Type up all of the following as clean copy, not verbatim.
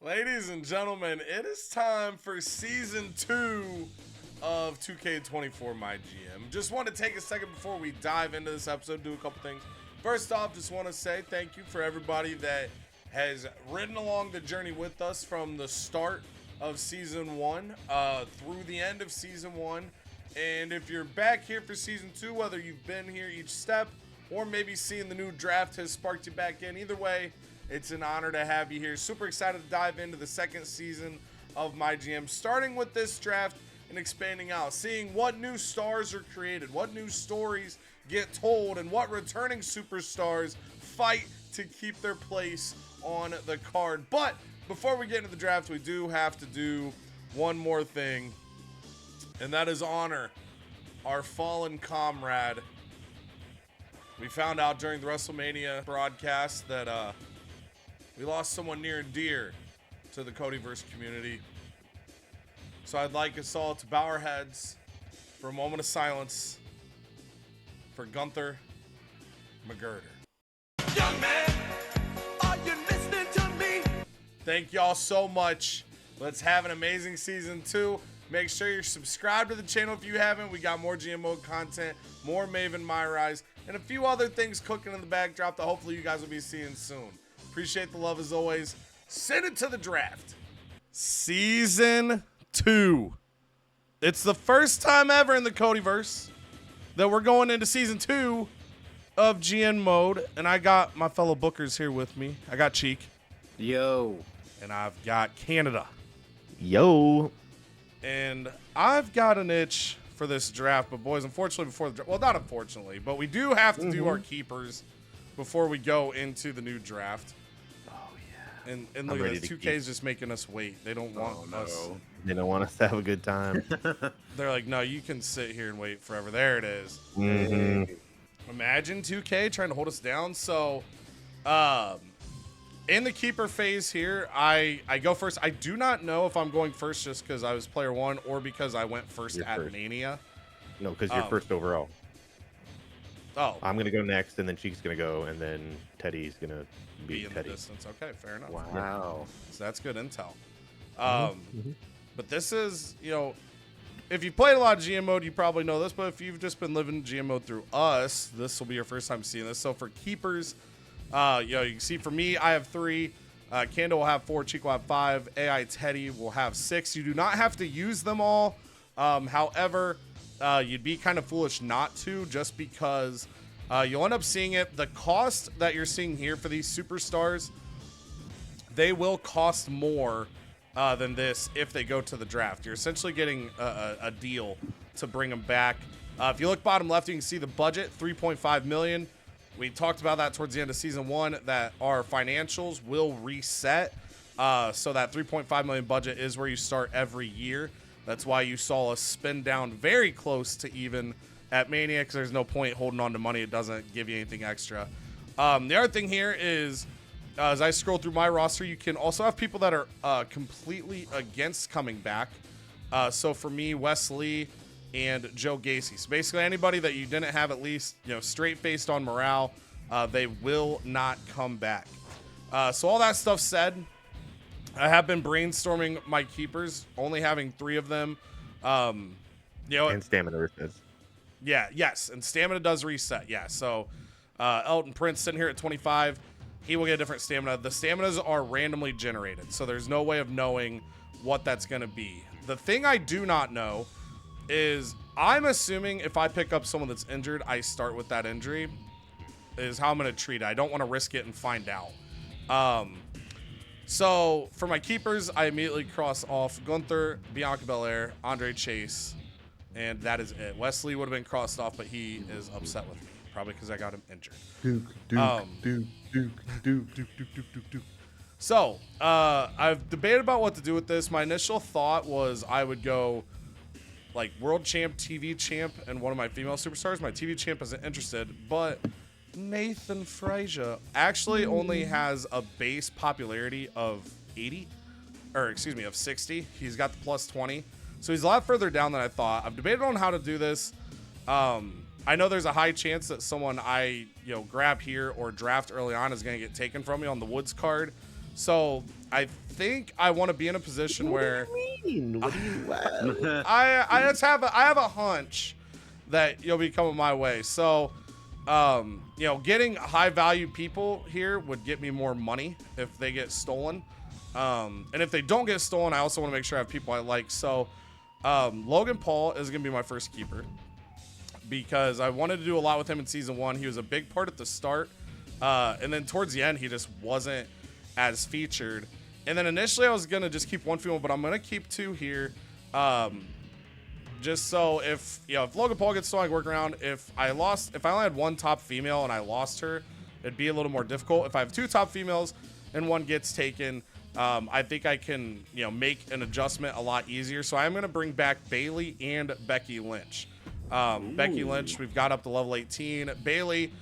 Ladies and gentlemen, it is time for Season 2 of 2K24 MyGM. Just want to take a second before we dive into this episode, do a couple things. First off, just want to say thank you for everybody that has ridden along the journey with us from the start of Season 1 through the end of Season 1. And if you're back here for Season 2, whether you've been here each step or maybe seeing the new draft has sparked you back in, either way, it's an honor to have you here. Super excited to dive into the second season of MyGM, starting with this draft and expanding out, seeing what new stars are created, what new stories get told, and what returning superstars fight to keep their place on the card. But before we get into the draft, we do have to do one more thing, and that is honor our fallen comrade. We found out during the WrestleMania broadcast that we lost someone near and dear to the CodyVerse community. So I'd like us all to bow our heads for a moment of silence for Gunther McGirder. Young man, are you listening to me? Thank y'all so much. Let's have an amazing Season 2. Make sure you're subscribed to the channel if you haven't. We got more GM mode content, more Maven MyRise, and a few other things cooking in the backdrop that hopefully you guys will be seeing soon. Appreciate the love as always. Send it to the draft. Season 2. It's the first time ever in the CodyVerse that we're going into Season 2 of GN mode. And I got my fellow bookers here with me. I got Cheek. Yo. And I've got Canada. Yo. And I've got an itch for this draft. But boys, unfortunately before the draft, well, not unfortunately, but we do have to do our keepers before we go into the new draft. And look at this, 2K is just making us wait. They don't want us. They don't want us to have a good time. They're like, no, you can sit here and wait forever. There it is. Imagine 2K trying to hold us down. So, in the keeper phase here, I go first. I do not know if I'm going first just because I was player one or because I went first at Mania. No, because you're first overall. Oh. I'm going to go next, and then Cheek's going to go, and then Teddy's going to be in Teddy. the distance. Okay, fair enough. Wow. So that's good intel. But this is, you know, if you've played a lot of GM mode, you probably know this, but if you've just been living GM mode through us, this will be your first time seeing this. So for keepers, you know, you can see for me, I have 3. Kando will have 4. Cheek will have 5. AI Teddy will have 6. You do not have to use them all. However, you'd be kind of foolish not to, just because you'll end up seeing it. The cost that you're seeing here for these superstars, they will cost more than this if they go to the draft. You're essentially getting a deal to bring them back. If you look bottom left, you can see the budget, $3.5 million. We talked about that towards the end of Season 1, that our financials will reset. So that $3.5 million budget is where you start every year. That's why you saw us spin down very close to even at Mania, because there's no point holding on to money. It doesn't give you anything extra. The other thing here is, as I scroll through my roster, you can also have people that are completely against coming back. So for me, Wesley and Joe Gacy. So basically anybody that you didn't have at least, you know, straight-faced on morale, they will not come back. So all that stuff said, I have been brainstorming my keepers, only having 3 of them. You know, and stamina resets. Yeah, yes, and stamina does reset. Yeah, so Elton Prince sitting here at 25, he will get a different stamina. The staminas are randomly generated, so there's no way of knowing what that's going to be. The thing I do not know is, I'm assuming if I pick up someone that's injured, I start with that injury, is how I'm going to treat it. I don't want to risk it and find out. So for my keepers, I immediately cross off Gunther, Bianca Belair, Andre Chase, and that is it. Wesley would have been crossed off, but he is upset with me, probably because I got him injured. Duke. So I've debated about what to do with this. My initial thought was I would go like world champ, TV champ, and one of my female superstars. My TV champ isn't interested, but Nathan Frazier actually only has a base popularity of 80, or excuse me, of 60. He's got the plus 20. So he's a lot further down than I thought. I've debated on how to do this. I know there's a high chance that someone I grab here or draft early on is going to get taken from me on the Woods card. So I think I want to be in a position where What do you mean? What do you? I just have a hunch that you'll be coming my way. So, getting high value people here would get me more money if they get stolen. And if they don't get stolen, I also want to make sure I have people I like. So, Logan Paul is going to be my first keeper because I wanted to do a lot with him in season 1. He was a big part at the start. And then towards the end, he just wasn't as featured. And then initially I was going to just keep one female, but I'm going to keep 2 here. Just so if Logan Paul gets stolen, I can work around. If I only had 1 top female and I lost her, it'd be a little more difficult. If I have 2 top females and 1 gets taken, I think I can, make an adjustment a lot easier. So I'm going to bring back Bayley and Becky Lynch. Becky Lynch, we've got up to level 18. Bayley,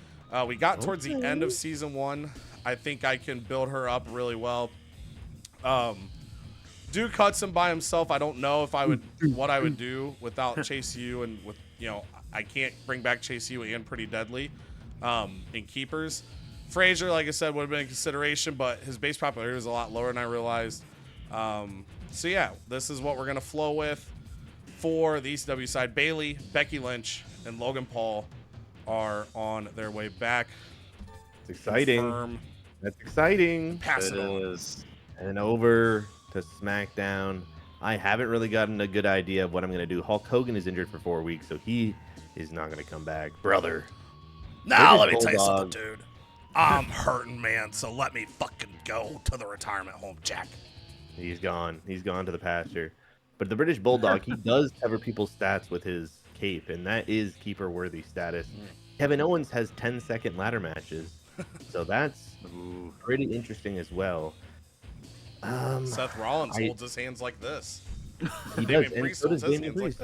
we got towards the end of season 1. I think I can build her up really well. Duke Hudson by himself, I don't know if what I would do without Chase U and with, I can't bring back Chase U and Pretty Deadly in keepers. Frazier, like I said, would have been a consideration, but his base popularity was a lot lower than I realized. So yeah, this is what we're going to flow with for the ECW side. Bayley, Becky Lynch, and Logan Paul are on their way back. It's exciting. Confirm. That's exciting. Pass it on. And over to SmackDown. I haven't really gotten a good idea of what I'm going to do. Hulk Hogan is injured for 4 weeks, so he is not going to come back. Brother. Now let me tell you something, dude. I'm hurting, man, so let me fucking go to the retirement home, Jack. He's gone. He's gone to the pasture. But the British Bulldog, he does cover people's stats with his cape, and that is keeper-worthy status. Kevin Owens has 10-second ladder matches, so that's pretty interesting as well. Seth Rollins holds his hands like this. He does, and so does Damian Priest.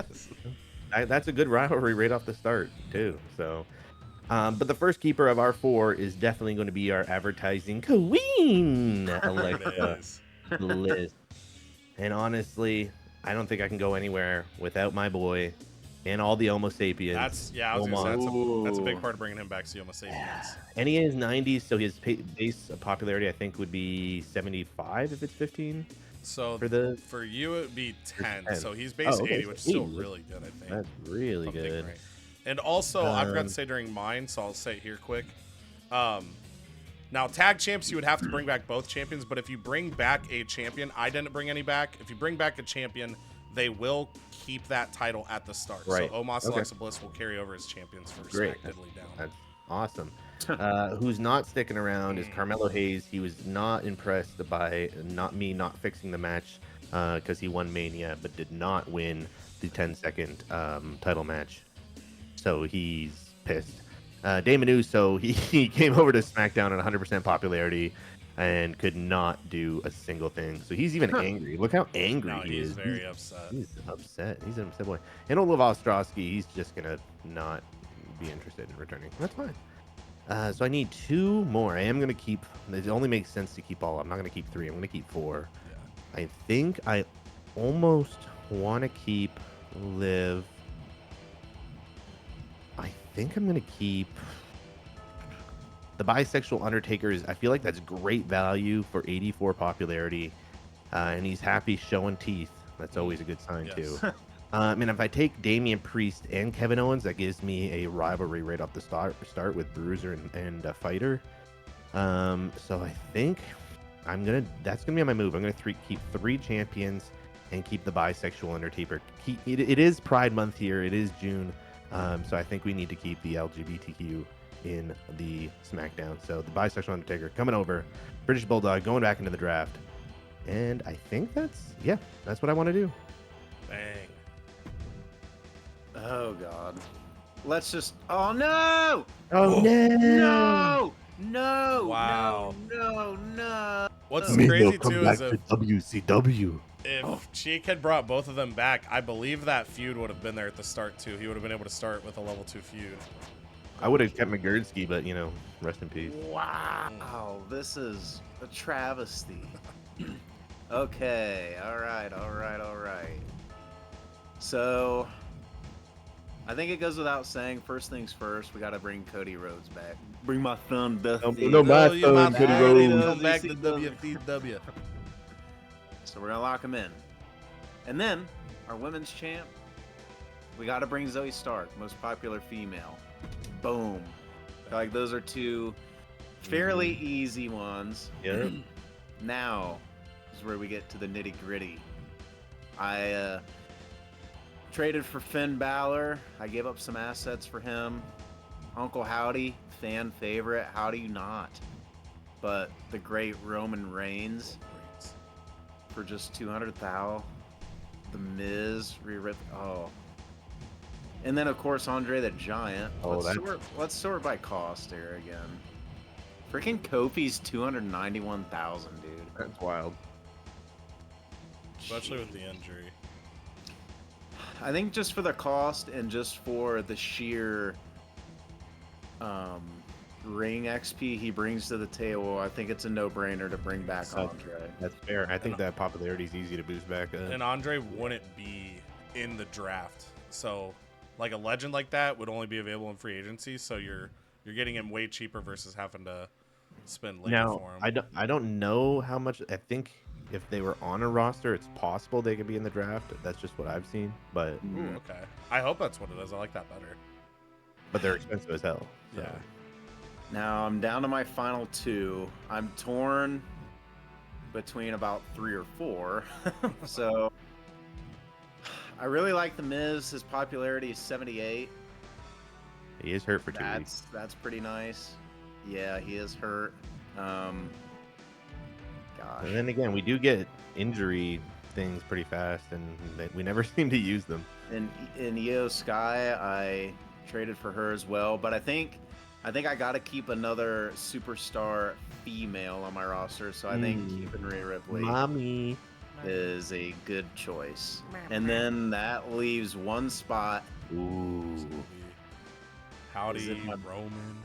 That's a good rivalry right off the start, too. So, but the first keeper of our 4 is definitely going to be our advertising queen, Alexa Bliss. And honestly, I don't think I can go anywhere without my boy and all the Homo sapiens. I was gonna say that's a big part of bringing him back to Homo sapiens. And he is 90, so his base popularity I think would be 75 if it's 15. So for you it would be 10. So he's base 80, which is still really good, I think. That's really good. Right. And also, I forgot to say during mine, so I'll say it here quick. Now, tag champs, you would have to bring back both champions, but if you bring back a champion, I didn't bring any back. If you bring back a champion, they will keep that title at the start. Right. So Omos and Alexa Bliss will carry over as champions for Smack Diddly Down. That's awesome. Who's not sticking around is Carmelo Hayes. He was not impressed by me not fixing the match because he won Mania, but did not win the 10-second title match. So he's pissed. Damon Uso, he came over to SmackDown at 100% popularity and could not do a single thing. So he's even angry. Look how angry he is. He's very upset. He's upset. He's an upset boy. And Olaf Ostrowski, he's just going to not be interested in returning. That's fine. So I need 2 more. I am going to keep... It only makes sense to keep all. I'm not going to keep 3. I'm going to keep 4. Yeah. I think I almost want to keep Liv. I think I'm going to keep... The bisexual Undertaker I feel like that's great value for 84 popularity, and he's happy showing teeth. That's always a good sign too. And if I take Damian Priest and Kevin Owens, that gives me a rivalry right off the start with Bruiser and Fighter. So I think that's gonna be my move. I'm gonna keep 3 champions and keep the bisexual Undertaker. It is Pride Month here. It is June, so I think we need to keep the LGBTQ in the SmackDown. So the bisexual Undertaker coming over, British Bulldog going back into the draft, and I think that's what I want to do. Bang. Oh God. Let's just. Oh no! Oh no! No! Wow. No! What's crazy too is WCW. If Cheek had brought both of them back, I believe that feud would have been there at the start too. He would have been able to start with a level 2 feud. I would have kept McGurdsky, but rest in peace. Wow, this is a travesty. Okay, all right. So, I think it goes without saying. First things first, we got to bring Cody Rhodes back. Bring my thumb, Dusty. No, my Oh, you my son, Cody buddy, Rhodes. come back to He does. WCW. So we're gonna lock him in, and then our women's champ, we got to bring Zoe Stark, most popular female. Boom. I feel like those are two fairly easy ones. Yeah. Now is where we get to the nitty gritty. I traded for Finn Balor. I gave up some assets for him. Uncle Howdy, fan favorite. How do you not? But the great Roman Reigns for just 200,000. The Miz re-ripped. Oh. And then of course Andre the Giant. Oh, let's sort by cost here again. Freaking Kofi's 291,000, dude. That's wild. Especially with the injury. I think just for the cost and just for the sheer ring XP he brings to the table, I think it's a no-brainer to bring back Andre. That's fair. I think that popularity is easy to boost back up. And Andre wouldn't be in the draft. So, like a legend like that would only be available in free agency. So you're getting him way cheaper versus having to spend later Now, for him. I don't know how much. I think if they were on a roster, it's possible they could be in the draft. That's just what I've seen. But Ooh, okay. I hope that's what it is. I like that better. they're expensive as hell. So. Yeah. Now I'm down to my final two. I'm torn between about 3 or 4. So I really like the Miz. His popularity is 78. He is hurt for 2 weeks. That's pretty nice. Yeah, he is hurt. Gosh. And then again, we do get injury things pretty fast, and we never seem to use them. In Io Sky, I traded for her as well, but I think I got to keep another superstar female on my roster, so I think keeping Rhea Ripley Mommy. is a good choice. And then that leaves one spot. Ooh. Howdy, Is it my- Roman.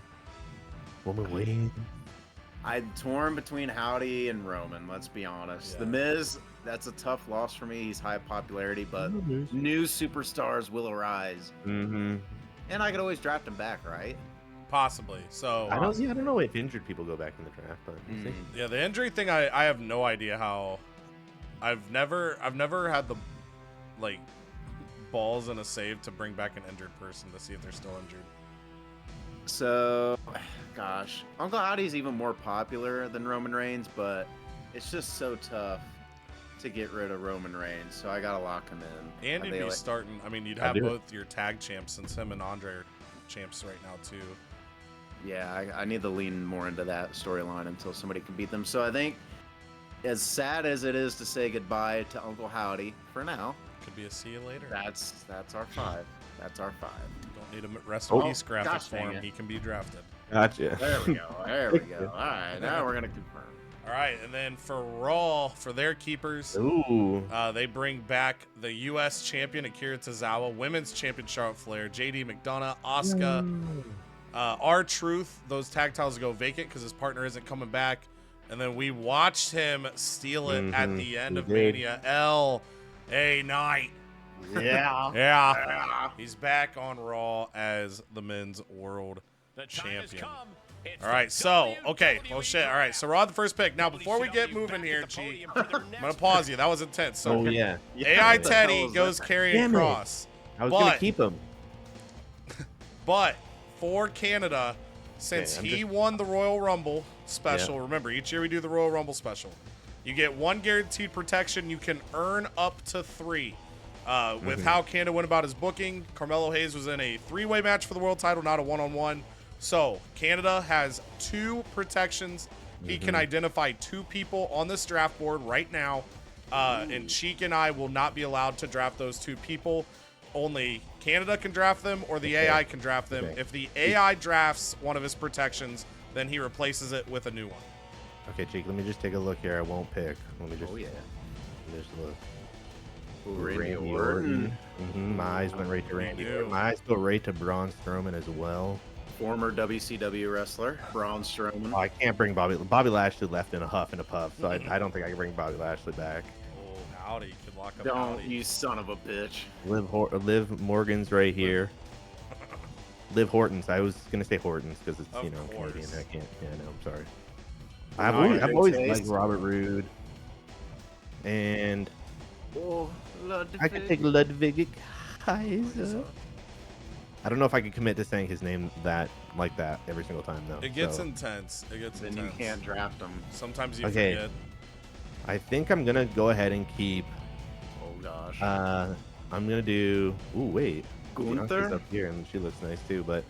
Woman waiting. I'm torn between Howdy and Roman, let's be honest. Yeah. The Miz, that's a tough loss for me. He's high popularity, but new superstars will arise. Mm-hmm. And I could always draft him back, right? Possibly. So I don't know if injured people go back in the draft, but we'll see. yeah, the injury thing, I have no idea how. I've never had the like balls in a save to bring back an injured person to see if they're still injured. So, gosh, Uncle Howdy's even more popular than Roman Reigns, but it's just so tough to get rid of Roman Reigns. So I gotta lock him in. And Are you'd they be like- starting. I mean, you'd I have do. both your tag champs since him and Andre are champs right now too. Yeah, I need to lean more into that storyline until somebody can beat them. So I think, as sad as it is to say goodbye to Uncle Howdy for now, Could be a see you later. that's our 5. That's our 5. Don't need a rest in Oh, peace graphic gosh for dang him. it. He can be drafted. Gotcha. There we go. There we go. All right, now we're gonna confirm. All right, and then for Raw, for their keepers, Ooh. they bring back the U.S. champion Akira Tozawa, women's champion Charlotte Flair, J.D. McDonough, Asuka, R-Truth. Those tag titles go vacant because his partner isn't coming back. And then we watched him steal it at the end we of did. Mania. L.A. Knight. Yeah. Yeah. He's back on Raw as the men's world champion. All right, so, okay. Oh, shit. All right, so we're on the first pick. Now, before we get moving here, Chi, I'm going to pause you. That was intense. So, Oh yeah. AI what the hell Teddy is goes that? carrying Damn it. cross. I was gonna But- keep him. But for Canada, since Okay, he won the Royal Rumble special, Yeah. remember, each year we do the Royal Rumble special. You get 1 guaranteed protection. You can earn up to 3. With how Canada went about his booking, Carmelo Hayes was in a 3-way match for the world title, not a 1-on-1. So Canada has 2 protections. He can identify 2 people on this draft board right now. And Cheek and I will not be allowed to draft those 2 people. Only Canada can draft them or the AI can draft them. Okay. If the AI drafts one of his protections, then he replaces it with a new one. Okay, Jake. Let me just take a look here. I won't pick. Let me just. Oh yeah. Just look. Ooh, Randy Orton. My eyes went right to Randy. do. Orton. My eyes go right to Braun Strowman as well. Former WCW wrestler Braun Strowman. Oh, I can't bring Bobby Lashley left in a huff and a puff, so I don't think I can bring Bobby Lashley back. Oh, Howdy could lock up Don't Howdy. you son of a bitch. Liv Morgan's right here. Liv Hortons. I was gonna say Hortons because it's Of Canadian. course. I can't. Yeah, no, I'm sorry. Andre I've always Chase. liked Robert Roode, and Oh, I could take Ludwig Kaiser. I don't know if I could commit to saying his name like that every single time though. It gets so. intense. It gets Then intense. you can't draft them. Sometimes you Okay. forget. I think I'm gonna go ahead and keep. Oh gosh. I'm gonna do. Ooh, wait. Gunther? Bianca's up here, and she looks nice too. But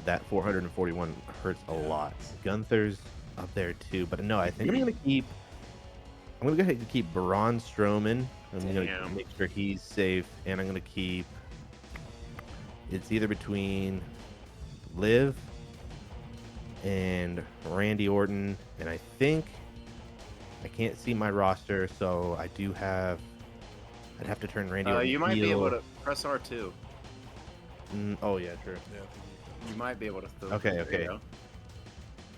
that 441 hurts a lot. Gunther's up there too, but no, I think I'm gonna keep. I'm gonna go ahead and keep Braun Strowman. I'm gonna Damn. make sure he's safe, and I'm gonna keep. It's either between Liv and Randy Orton, and I think I can't see my roster, so I do have. I'd have to turn Randy Orton. You might be heel. able to press R2. Oh yeah, true. You might be able to. Okay, there you okay. go.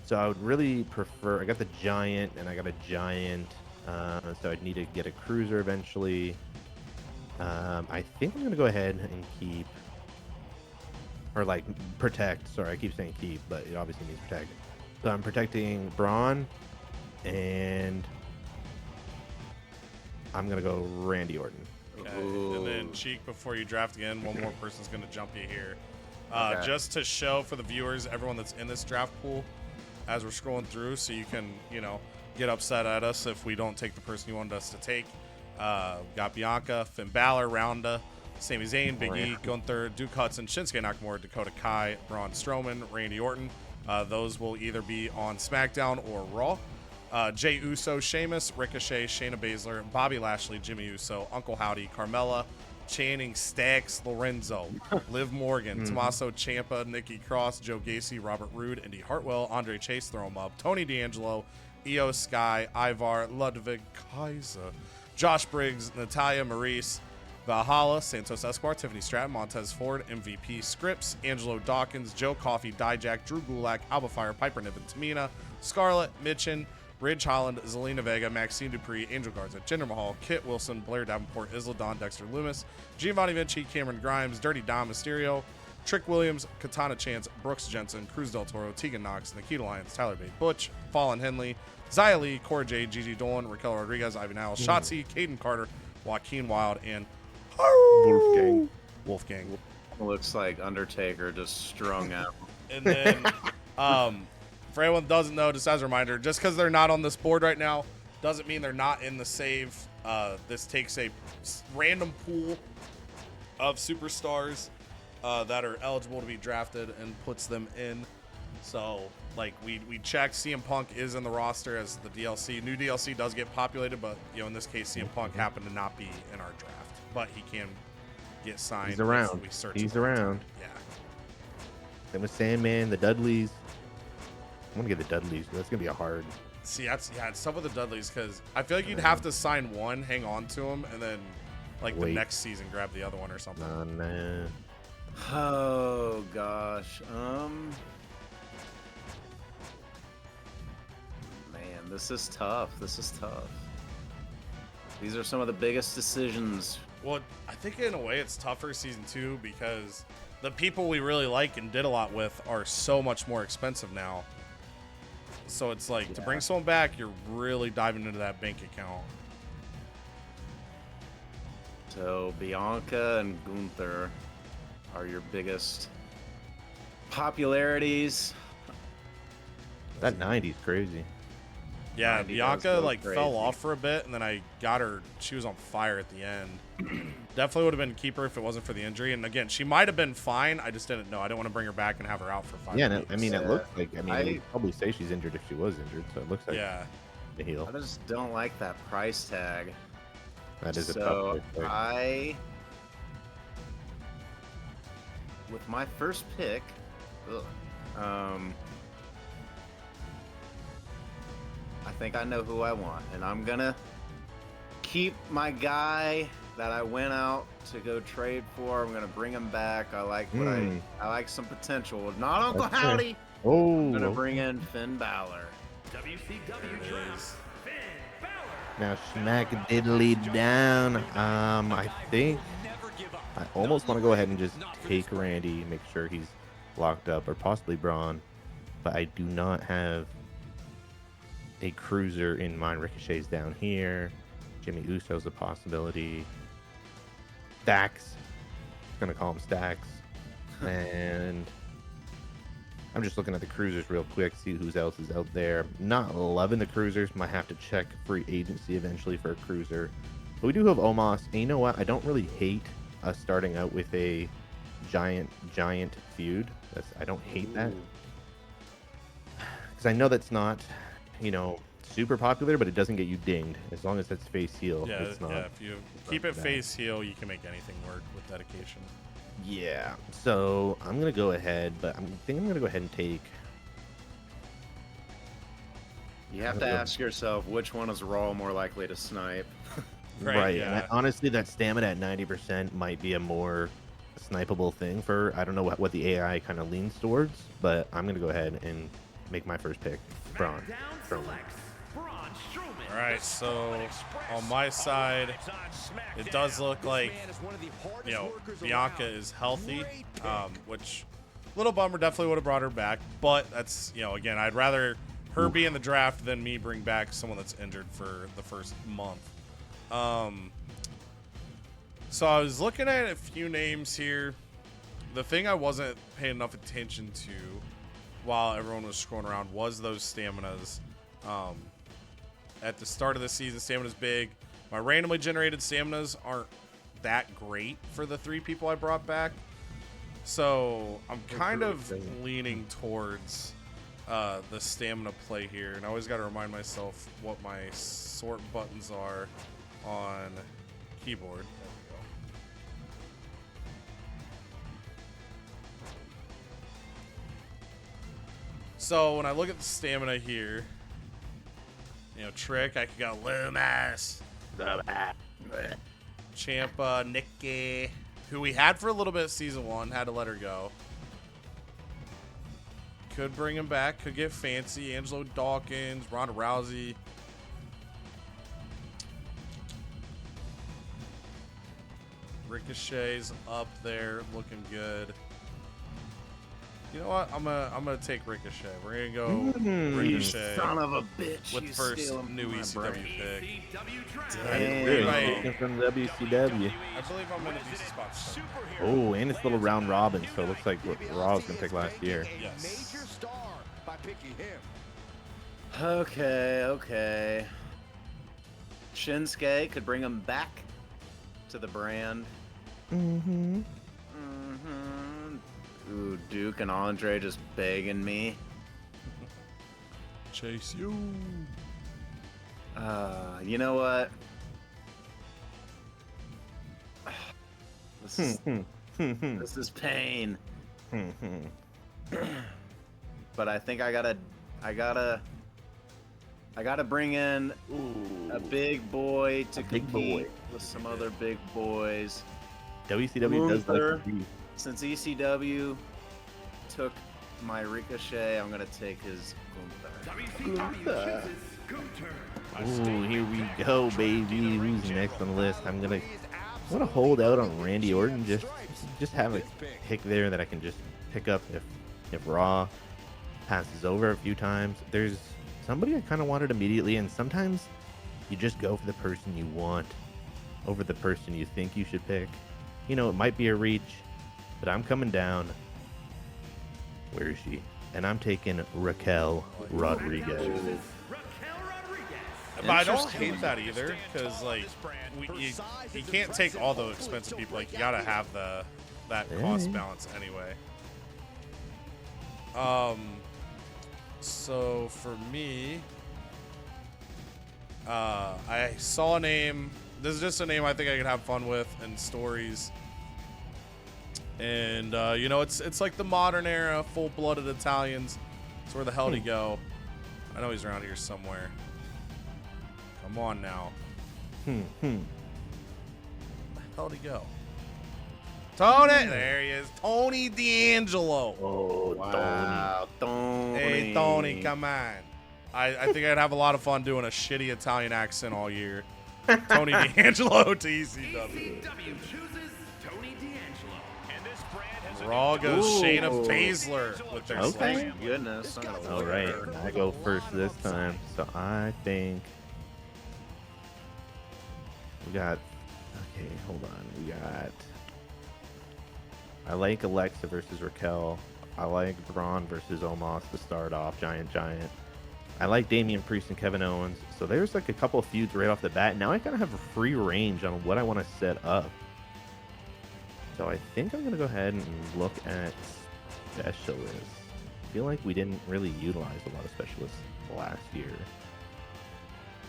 So I would really prefer. I got the Giant, and I got a Giant. So I'd need to get a Cruiser eventually. I think I'm gonna go ahead and keep, or like protect. Sorry, I keep saying keep, but it obviously means protect. So I'm protecting Braun, and I'm gonna go Randy Orton. Okay. Ooh. And then Cheek, before you draft again, one more person's going to jump you here. Okay. Just to show for the viewers, everyone that's in this draft pool, as we're scrolling through, so you can, get upset at us if we don't take the person you wanted us to take. Got Bianca, Finn Balor, Ronda, Sami Zayn, Big E, Gunther, Duke Hudson, Shinsuke Nakamura, Dakota Kai, Braun Strowman, Randy Orton. Those will either be on SmackDown or Raw. Jey Uso, Sheamus, Ricochet, Shayna Baszler, Bobby Lashley, Jimmy Uso, Uncle Howdy, Carmella, Channing, Stacks, Lorenzo, Liv Morgan, Tommaso Ciampa, Nikki Cross, Joe Gacy, Robert Roode, Indy Hartwell, Andre Chase, throw him up, Tony D'Angelo, Io Sky, Ivar, Ludwig Kaiser, Josh Briggs, Natalia Maurice, Valhalla, Santos Escobar, Tiffany Stratton, Montez Ford, MVP Scripps, Angelo Dawkins, Joe Coffey, Dijak, Drew Gulak, Alba Fire, Piper Niven, Tamina, Scarlett, Mitchin, Ridge Holland, Zelina Vega, Maxine Dupree, Angel Garza, Jinder Mahal, Kit Wilson, Blair Davenport, Isla Dawn, Dexter Loomis, Giovanni Vinci, Cameron Grimes, Dirty Dom Mysterio, Trick Williams, Katana Chance, Brooks Jensen, Cruz Del Toro, Tegan Knox, Nikita Lyons, Tyler Bate Butch, Fallen Henley, Zia Lee, Cora Jade, Gigi Dolan, Raquel Rodriguez, Ivan Allen, Shotzi, Caden Carter, Joaquin Wild, and Wolfgang. Looks like Undertaker just strung out. And then, for anyone that doesn't know, just as a reminder, just because they're not on this board right now, doesn't mean they're not in the save. This takes a random pool of superstars that are eligible to be drafted and puts them in. So, like, we checked, CM Punk is in the roster as the DLC. New DLC does get populated, but, in this case, CM Punk happened to not be in our draft. But he can get signed. He's around. if we search He's him. around. Yeah. Then with Sandman, the Dudleys. I'm gonna get the Dudleys. That's gonna be a hard. See, it's tough with the Dudleys because I feel like you'd have to sign one, hang on to him, and then, like, the Wait. next season grab the other one or something. Nah. Oh gosh. Man, this is tough. These are some of the biggest decisions. Well, I think in a way it's tougher season 2 because the people we really like and did a lot with are so much more expensive now. So it's like to bring someone back, you're really diving into that bank account. So Bianca and Gunther are your biggest popularities. That 90's crazy. Yeah, 90 does Bianca go like crazy. fell off for a bit, and then I got her. She was on fire at the end. Definitely would have been keeper if it wasn't for the injury. And again, she might have been fine. I just didn't know. I didn't want to bring her back and have her out for 5 Yeah, no, weeks. I mean, it Yeah. looks like. I mean, I- we'd probably say she's injured if she was injured, so it looks like Yeah. a heel. I just don't like that price tag. That is a So tough pick. with my first pick, I think I know who I want, and I'm gonna keep my guy that I went out to go trade for. I'm gonna bring him back. I like what I like some potential. Not Uncle That's fair. Howdy. I'm gonna Oh, bring in Finn Balor. WCW There it draft. is. Finn Balor. now smack diddly down. I think Never give up. I almost want to go ahead and just take Randy, make sure he's locked up, or possibly Braun, but I do not have a cruiser in mind. Ricochet's down here. Jimmy Uso's a possibility. Stacks. Gonna call him Stacks. And I'm just looking at the cruisers real quick, see who else is out there. Not loving the cruisers. Might have to check free agency eventually for a cruiser. But we do have Omos. And you know what? I don't really hate us starting out with a giant feud. I don't hate that. Because I know that's not, super popular, but it doesn't get you dinged. As long as that's face heel, Yeah, it's not. yeah. If you keep it face heel, you can make anything work with dedication. Yeah. So I'm gonna go ahead, but I think I'm gonna go ahead and take. You have to ask yourself which one is Raw more likely to snipe. Right. And Yeah. honestly, that stamina at 90% might be a more snipeable thing for. I don't know what the AI kind of leans towards, but I'm gonna go ahead and make my first pick. Braun Strowman. All right. So on my side, it does look like Bianca is healthy, which little bummer. Definitely would have brought her back, but that's again, I'd rather her be in the draft than me bring back someone that's injured for the first month. So I was looking at a few names here. The thing I wasn't paying enough attention to while everyone was scrolling around was those staminas. At the start of the season, stamina's big. My randomly generated staminas aren't that great for the 3 people I brought back. So I'm kind of leaning towards the stamina play here. And I always got to remind myself what my sort buttons are on keyboard. There we go. So when I look at the stamina here, Trick, I could go Loomis, Ciampa, Nikki, who we had for a little bit of season 1, had to let her go. Could bring him back, could get fancy. Angelo Dawkins, Ronda Rousey. Ricochet's up there, looking good. You know what? I'm gonna take Ricochet. We're gonna go Ricochet. Son of a bitch! With you first stealing new my ECW brain. pick. Really? From WCW. I believe I'm in a decent spot. Oh, and it's a little round robin, so it looks like what Raw was gonna pick last year. Yes. Okay. Shinsuke could bring him back to the brand. Mm-hmm. Ooh, Duke and Andre just begging me. Chase you. You know what? This is pain. But I think I gotta bring in a big boy to compete with some other big boys. WCW does like to be. Since ECW took my Ricochet, I'm gonna take his Gunther. Ooh, here we go, baby. Who's next on the list? I'm gonna hold out on Randy Orton. Just have a pick there that I can just pick up if Raw passes over a few times. There's somebody I kind of wanted immediately, and sometimes you just go for the person you want over the person you think you should pick. It might be a reach, but I'm coming down. Where is she? And I'm taking Raquel Rodriguez. But I don't hate that either, because you can't take all the expensive people. Like, you gotta have that cost balance anyway. So for me, I saw a name. This is just a name I think I could have fun with in stories. And it's like the modern era, full-blooded Italians. So where the hell did he go? I know he's around here somewhere. Come on now. Where the hell did he go? Tony! There he is. Tony D'Angelo. Oh, Wow, Tony. Hey, Tony, come on. I think I'd have a lot of fun doing a shitty Italian accent all year. Tony D'Angelo to ECW. ECW chooses Tony D'Angelo, and this brand has Raw goes Shayna Ooh. Baszler with their Okay. slam. Thank goodness. I'm gonna All look right, at her. I go first this time. So I think we got. Okay, hold on. We got. I like Alexa versus Raquel. I like Braun versus Omos to start off. Giant. I like Damian Priest and Kevin Owens. So there's like a couple of feuds right off the bat. Now I kind of have a free range on what I want to set up. So I think I'm going to go ahead and look at specialists. I feel like we didn't really utilize a lot of specialists last year.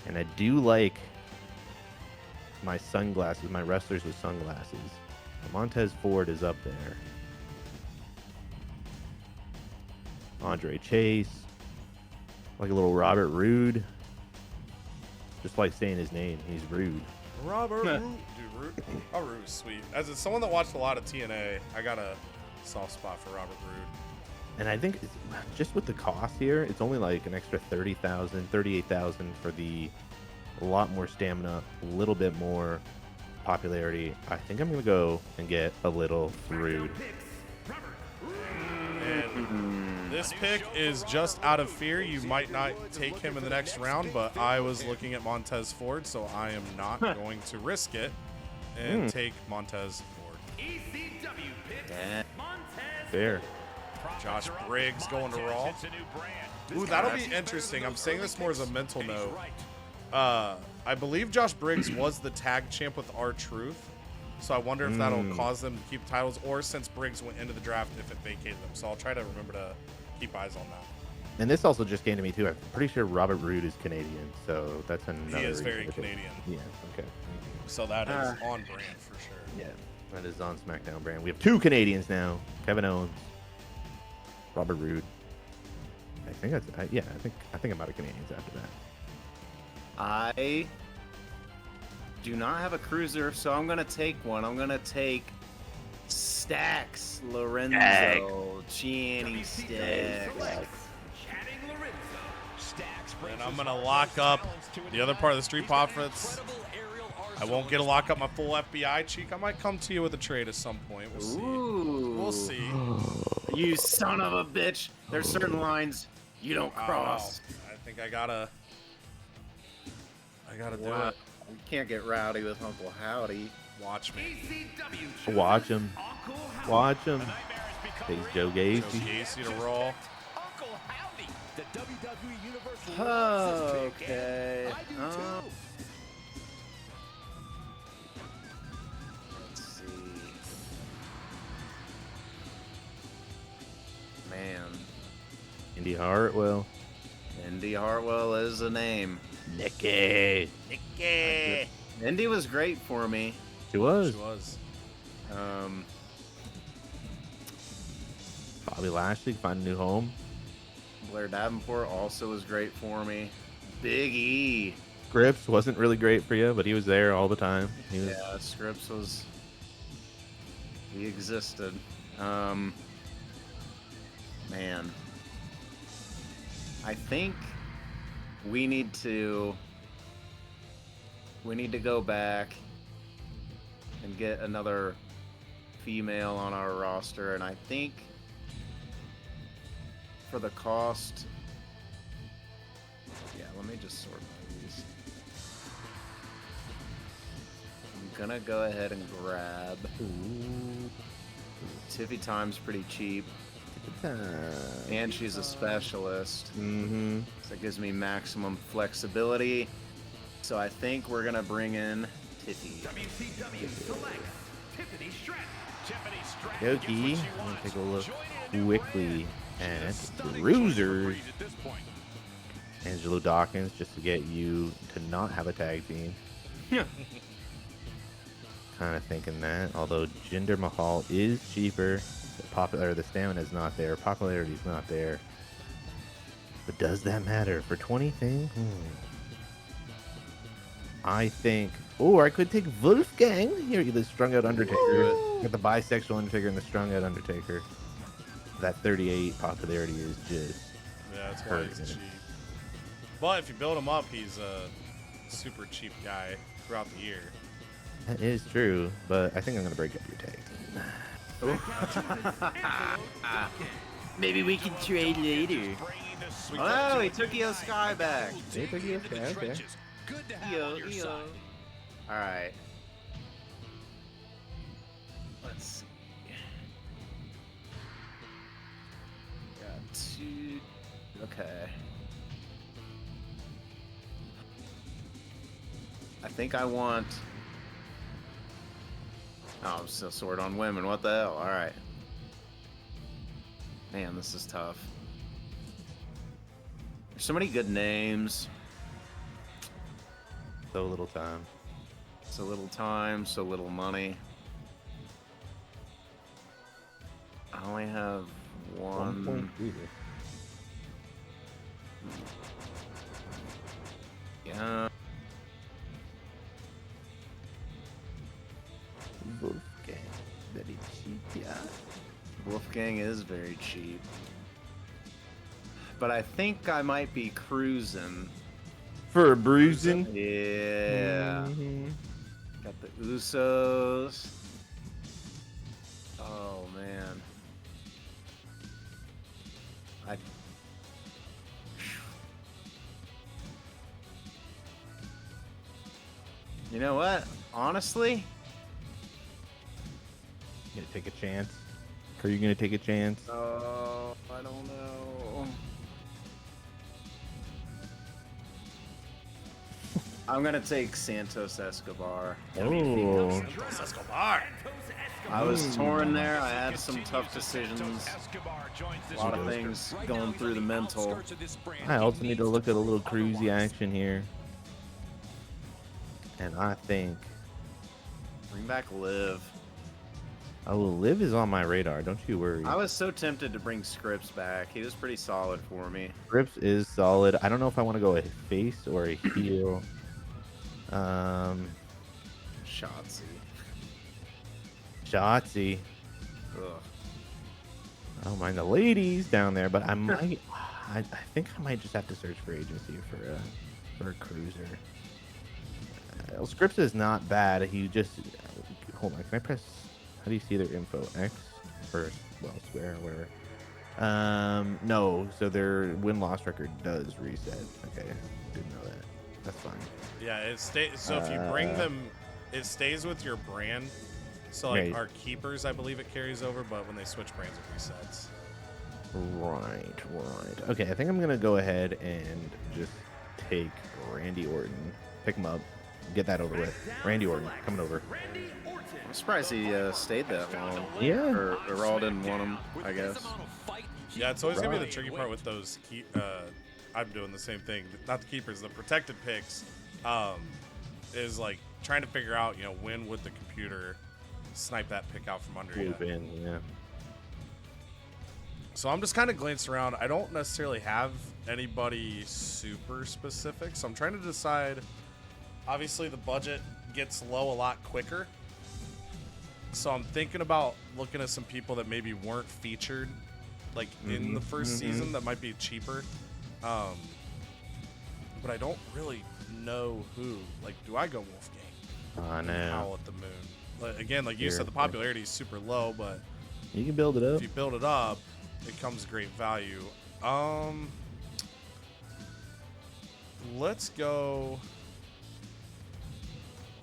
And I do like my sunglasses, my wrestlers with sunglasses. Montez Ford is up there. Andre Chase. Like a little Robert Roode. Just like saying his name. He's rude. Robert Roode. Dude, Roode. Oh, Roode is sweet. As someone that watched a lot of TNA, I got a soft spot for Robert Roode. And I think it's, just with the cost here, it's only like an extra 30,000, 38,000 for the a lot more stamina, a little bit more popularity. I think I'm going to go and get a little Roode. And this pick is just out of fear. You might not take him in the next round, but I was looking at Montez Ford, so I am not going to risk it and take Montez Ford. Yeah. Fair. Josh Briggs going to Raw. Ooh, that'll be interesting. I'm saying this more as a mental note. I believe Josh Briggs was the tag champ with R-Truth, so I wonder if that'll cause them to keep titles, or since Briggs went into the draft, if it vacated them. So I'll try to remember to keep eyes on that. And this also just came to me too. I'm pretty sure Robert Roode is Canadian, so that's another. He is reason very to take- Canadian. Yeah. Okay. So that is on brand for sure. Yeah, that is on SmackDown brand. We have two Canadians now: Kevin Owens, Robert Roode. I think that's I think I'm out of Canadians after that. I do not have a cruiser, so I'm gonna take one. I'm gonna take Stacks Lorenzo. Gianni Stacks. And I'm gonna lock up the other part of the Street Profits. I won't get to lock up my full FBI cheek. I might come to you with a trade at some point. We'll see. Ooh. We'll see. You son of a bitch. There's certain lines you don't I don't cross. know. I think I gotta do Wow. it. You can't get rowdy with Uncle Howdy. Watch me. Watch him. Watch him. Takes Joe Joe Gacy. Gacy to Raw. Okay. Let's see. Man, Indy Hartwell. Indy Hartwell is a name. Nikki. Indy was great for me. She was. She was. Bobby Lashley find a new home. Blair Davenport also was great for me. Big E. Grips wasn't really great for you, but he was there all the time. He was, Yeah, Scripps was. He existed. Man. I think we need to go back and get another female on our roster, and I think for the cost, yeah, let me just sort by these. I'm gonna go ahead and grab Tiffy Time's pretty cheap, and she's a specialist. Mm-hmm. So it gives me maximum flexibility. So I think we're gonna bring in Tiffy. Yoki. I'm gonna take a look quickly at Cruisers. Angelo Dawkins, just to get you to not have a tag team. Yeah. Kind of thinking that. Although Jinder Mahal is cheaper, the stamina is not there, popularity is not there. But does that matter for 20 thing? I think. Oh, I could take Wolfgang. Here, the strung out Undertaker. Got the bisexual Undertaker and the strung out Undertaker. That 38 popularity is just. Yeah, that's why he's cheap. But if you build him up, he's a super cheap guy throughout the year. That is true, but I think I'm gonna break up your tag team. Maybe we can trade later. Oh, he took Io Sky back. They took you, okay. Good to have Io, on your Io. side. All right. Let's see. Got two. Okay. I think I want. Oh, I'm still sort on women. What the hell? All right. Man, this is tough. There's so many good names. So little time. So little time, so little money. I only have one. 1.3. Yeah. Wolfgang. Very cheap, yeah. Wolfgang is very cheap. But I think I might be cruising. For a bruising. Yeah. Mhm. Got the Usos. Oh man. I. You know what? Honestly, You gonna take a chance? Are you gonna take a chance? oh, I don't know. I'm gonna take Santos Escobar. Oh, Escobar. I was torn there. I had some tough decisions. A lot of things going through the mental. I also need to look at a little cruisy action here. And I think Bring back Liv. Liv is on my radar. Don't you worry. I was so tempted to bring Scripps back. He was pretty solid for me. Grips is solid. I don't know if I want to go a face or a heel. Shotzi. Shotzi. Ugh. I don't mind the ladies down there, but I might. I think I might just have to search for agency for a cruiser. Scripps is not bad. He just hold on. Can I press? How do you see their info? X or well, square or whatever. No. So their win-loss record does reset. Okay, didn't know that. That's fine. Yeah, it stays. So if you bring them, it stays with your brand. So like Right. our keepers, I believe it carries over, but when they switch brands, it resets. Right. Okay, I think I'm gonna go ahead and just take Randy Orton, pick him up, get that over with. Randy Orton coming over. I'm surprised he stayed that long. Yeah. Or Raw didn't want him, I guess. Yeah, it's always gonna be the tricky part with those. I'm doing the same thing. Not the keepers, the protected picks. Is like trying to figure out, when would the computer snipe that pick out from under you. Swoop in, yeah. So I'm just kind of glancing around. I don't necessarily have anybody super specific, so I'm trying to decide. Obviously, the budget gets low a lot quicker. So I'm thinking about looking at some people that maybe weren't featured, like in the first season, that might be cheaper. But I don't really know who. Like, do I go Wolfgang? I know. Howl at the Moon. Again, like you said, the popularity is super low, but You can build it up. if you build it up, it comes great value. Let's go.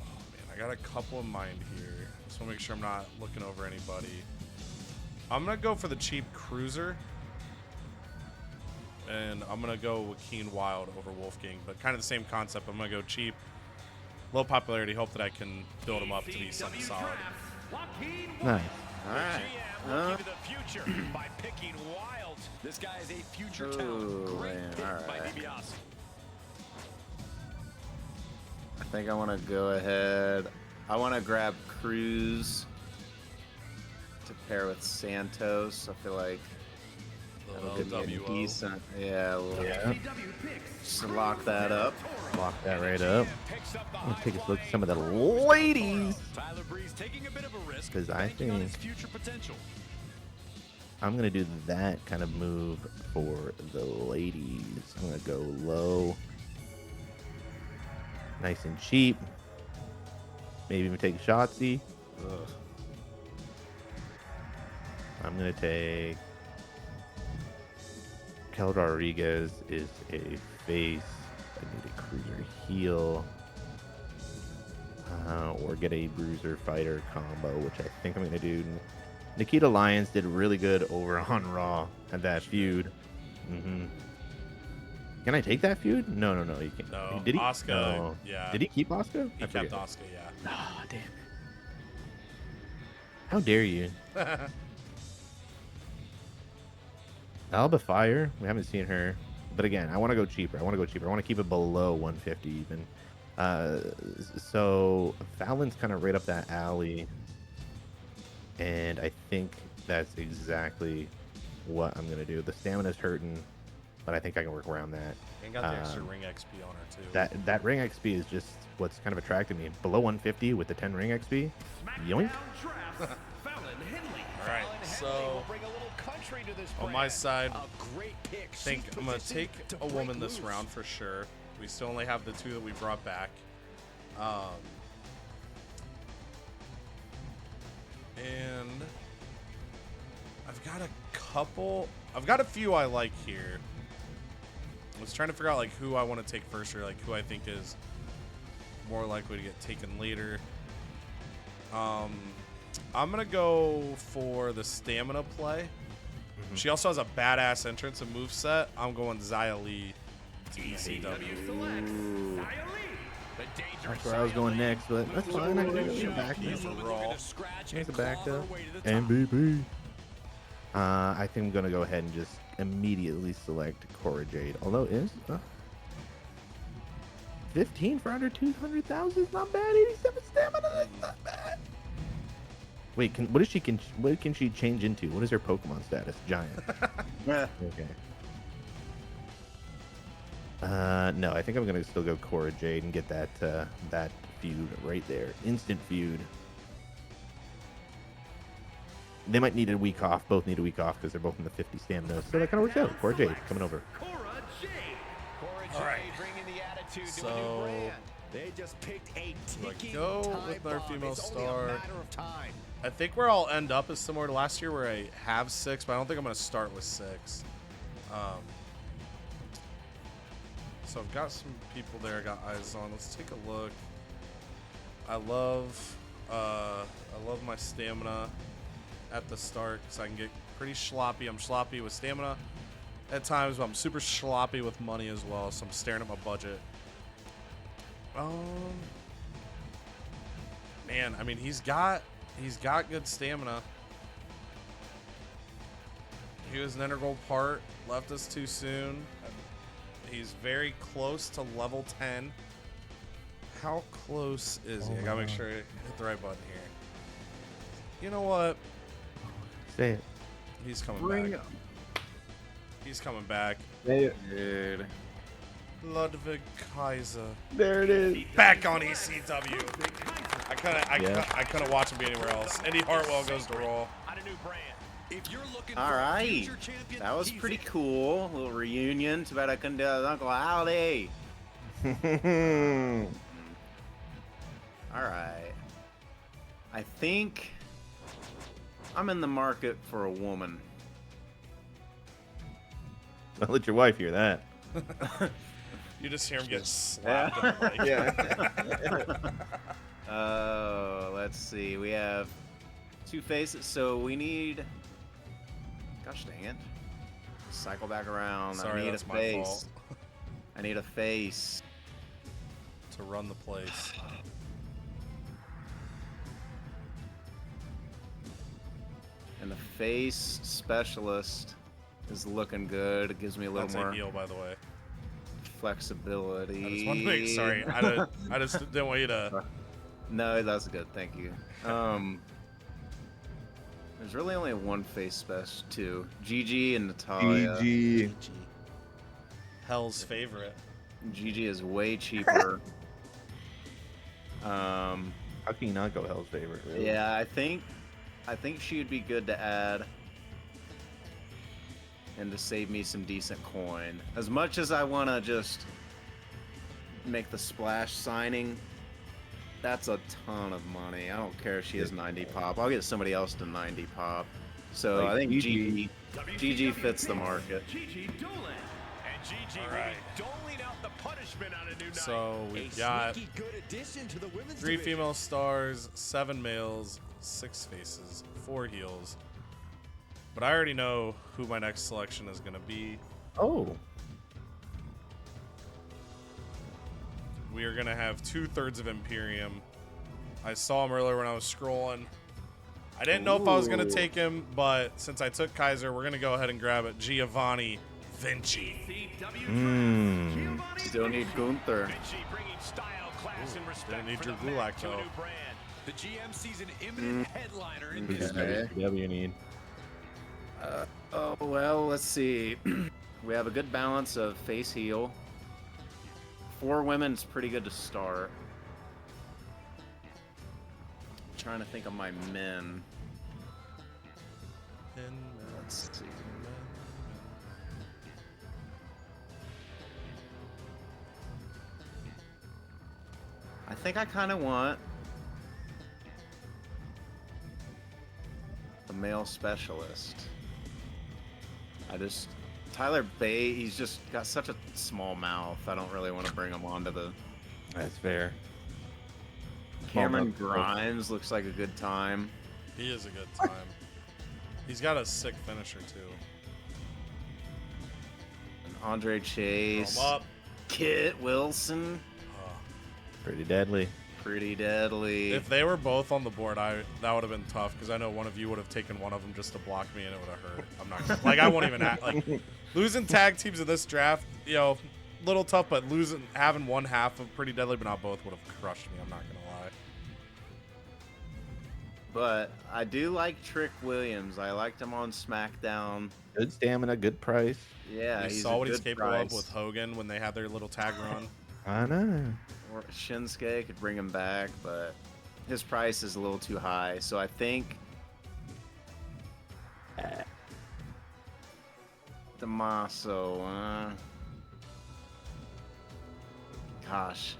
Oh man, I got a couple in mind here. Just want to make sure I'm not looking over anybody. I'm gonna go for the cheap cruiser, and I'm gonna go Joaquin Wild over Wolfgang, but kind of the same concept. I'm gonna go cheap, low popularity, hope that I can build him up to be something solid. Nice. All right. Into the future by picking Wild. This guy is a future talent. Ooh, Great man, pick all by right. DiBiase. I think I want to go ahead. I want to grab Cruz to pair with Santos. I feel like that'll give me a LWO. decent, yeah, Yeah. just to lock that up. Lock that right up. I'm gonna take a look at some of the ladies. Tyler Breeze taking a bit of a risk, Because I banking on his think future potential. I'm gonna do that kind of move for the ladies. I'm gonna go low, nice and cheap. Maybe even take a Shotzi. gonna take Kel Rodriguez is a face. I need a cruiser heel. Or get a bruiser fighter combo, which I think I'm gonna do. Nikita Lyons did really good over on Raw at that feud. Can I take that feud? No, you can't. No, Did he? Asuka, No. yeah. Did he keep Asuka? He kept Asuka, yeah. Oh, damn. How dare you? Alba Fire. We haven't seen her, but again, I want to go cheaper. I want to keep it below 150 even. So Fallon's kind of right up that alley, and I think that's exactly what I'm gonna do. The stamina's hurting, but I think I can work around that. And got the extra ring XP on her too. That ring XP is just what's kind of attracted me. Below 150 with the 10 ring XP, yoink. All right, so on my side, I think I'm gonna take a woman this round for sure. We still only have the two that we brought back. And I've got a few I like here. I was trying to figure out like who I want to take first or like who I think is more likely to get taken later. I'm gonna go for the stamina play. She also has a badass entrance and moveset. I'm going Xia Li to ECW. That's where I was going next, but that's fine. I can get back for Raw. Here's the back up. MVP. I think I'm gonna go ahead and just immediately select Cora Jade. Although it is 15 for under 200,000 is not bad. 87 stamina, that's not bad. Wait, what can she change into? What is her Pokemon status? Giant. Okay. No, I think I'm gonna still go Cora Jade and get that feud right there. Instant feud. They might need a week off. Both need a week off because they're both in the 50 stamina. So that kind of works out. Cora Jade coming over. All right. So they just picked a go with our female star. I think where I'll end up is similar to last year where I have 6, but I don't think I'm going to start with 6. So I've got some people there I got eyes on. Let's take a look. I love my stamina at the start because I can get pretty sloppy. I'm sloppy with stamina at times, but I'm super sloppy with money as well, so I'm staring at my budget. Man, I mean, he's got good stamina. He was an integral part, left us too soon. He's very close to level 10. How close is he? I gotta make sure I hit the right button here. You know what? Say it. He's coming back. He's coming back. Dude. Ludwig Kaiser. There it is. Back on ECW. I couldn't watch him be anywhere else. Eddie Hartwell goes to Raw. All right. That was pretty cool. A little reunion. Too bad I couldn't do it with Uncle Howdy. All right. I think I'm in the market for a woman. Don't let your wife hear that. You just hear him get slapped. Yeah. Let's see. We have 2 faces, so we need. Gosh dang it! Cycle back around. Sorry, I need that's a my face. fault. I need a face. To run the place. And the face specialist is looking good. It gives me a little That's more a heel, by the way. flexibility. I just want to make sorry. I just didn't want you to. No, that's good. Thank you. There's really only one face special, too. Gigi and Natalia. GG. Hell's favorite. Gigi is way cheaper. How can you not go Hell's favorite? Really? Yeah, I think she would be good to add and to save me some decent coin. As much as I want to just make the splash signing, that's a ton of money. I don't care if she has 90 pop. I'll get somebody else to 90 pop. So Like I think GG. GG fits the market. Gigi Dolan. And Gigi All right. doling out the punishment on a new night. So we've got 3 female stars, 7 males, 6 faces, 4 heels. But I already know who my next selection is going to be. Oh. We are going to have 2/3 of Imperium. I saw him earlier when I was scrolling. I didn't know if I was going to take him, but since I took Kaiser, we're going to go ahead and grab it. Giovanni Vinci. Still need Gunther. Vinci bringing style, class, and respect Didn't need for your the Gulak, match to a though. new brand. The GM sees an imminent headliner in Who's this the W you need? Oh, well, let's see. We have a good balance of face heel. 4 women's pretty good to start. I'm trying to think of my men. Let's see. I think I kind of want the male specialist. Tyler Bate, he's just got such a small mouth. I don't really want to bring him onto the. That's fair. Cameron mouth. Grimes looks like a good time. He is a good time. He's got a sick finisher, too. And Andre Chase. Throw him up. Kit Wilson. Pretty deadly. Pretty deadly. If they were both on the board, that would have been tough because I know one of you would have taken one of them just to block me and it would have hurt. I'm not gonna, like I won't even act like losing tag teams in this draft. You know, little tough, but having one half of Pretty Deadly, but not both, would have crushed me. I'm not gonna lie. But I do like Trick Williams. I liked him on Smackdown. Good stamina, good price. Yeah, You he's saw a what he's good capable price. of with Hogan when they had their little tag run. I know. Or Shinsuke could bring him back, but his price is a little too high. So I think Damaso. Gosh.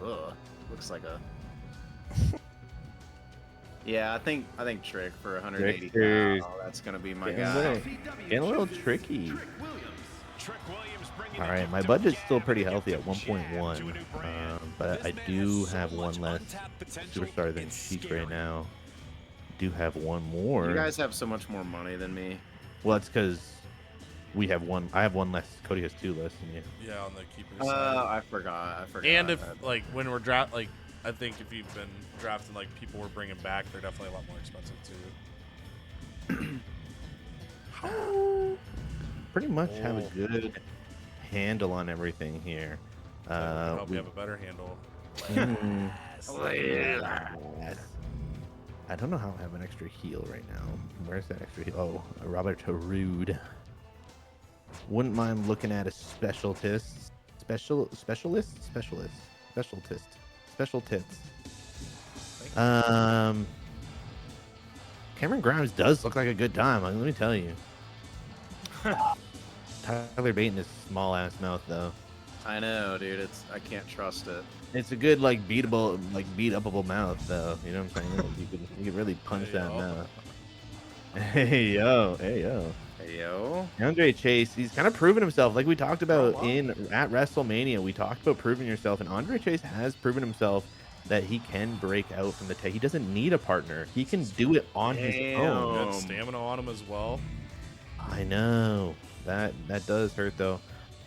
Ugh. Looks like a. Yeah, I think Trick for 180. Tricksters. Oh, that's gonna be my Getting guy. a little tricky. Trick Williams bringing All right, the my budget's still pretty WWE healthy at champ 1.1, to a new brand. but I This man do has so have one much less untapped potential, superstar than it's Sheik scary. right now. Do have one more. You guys have so much more money than me. Well, that's because we have one. I have one less. Cody has 2 less than you. Yeah, on the keeper side. I forgot. And if like when we're draft, like I think if you've been drafting like people we're bringing back, they're definitely a lot more expensive too. Pretty much have a Oh. good handle on everything here. I hope we have a better handle. mm, yes. I don't know how I have an extra heal right now. Where's that extra heal? Oh, Robert Rude. Wouldn't mind looking at a specialist. Special tits. Cameron Grimes does look like a good time. Let me tell you. Tyler Bate in his small ass mouth though. I know, dude. I can't trust it. It's a good like beat upable mouth though. You know what I'm saying? Like, you could really punch Hey, that yo. mouth. Hey yo. Hey, yo. Andre Chase, he's kind of proven himself, like we talked about at WrestleMania. We talked about proving yourself, and Andre Chase has proven himself that he can break out from the tag. He doesn't need a partner. He can do it on his own. Good stamina on him as well. I know that does hurt though.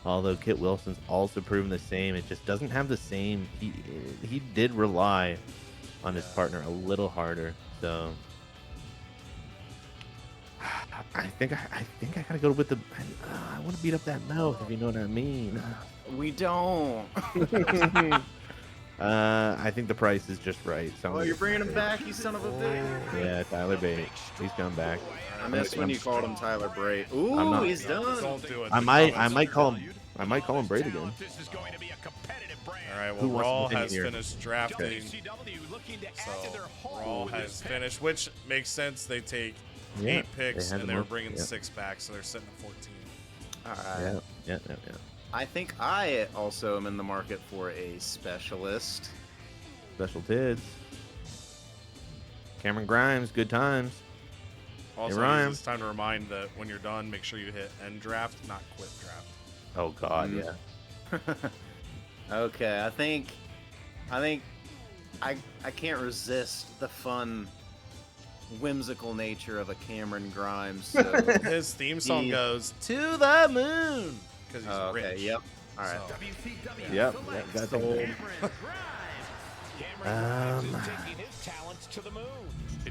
Although Kit Wilson's also proven the same, it just doesn't have the same. He did rely on his partner a little harder. So I think I gotta go with the. I want to beat up that mouth, if you know what I mean. We don't. I think the price is just right. Oh, you're bringing him back, you son of a bitch. Yeah, Tyler Bate. He's coming back. I missed when you called him Tyler Bray. Ooh, I'm not- he's done. Don't do it. I might call him. I might call him Braid again. This is going to be a competitive brand. All right. Who Well, wants to Raw continue has here? finished drafting, WCW looking to add to so their Raw haul with has this pick. finished, which makes sense. They take Yeah, 8 picks, they had and the they were most, bringing yeah. 6 back, so they're sitting at 14. All right. Yeah. I think I also am in the market for a specialist. Special tits. Cameron Grimes, good times. Also, Ryan. it's time to remind that when you're done, make sure you hit end draft, not quit draft. Oh God, yeah. Okay, I think I can't resist the fun, whimsical nature of a Cameron Grimes. So His theme song goes to the moon because he's okay, rich. yep. All right. So, Yep. Got Sold. Taking his talents to the moon.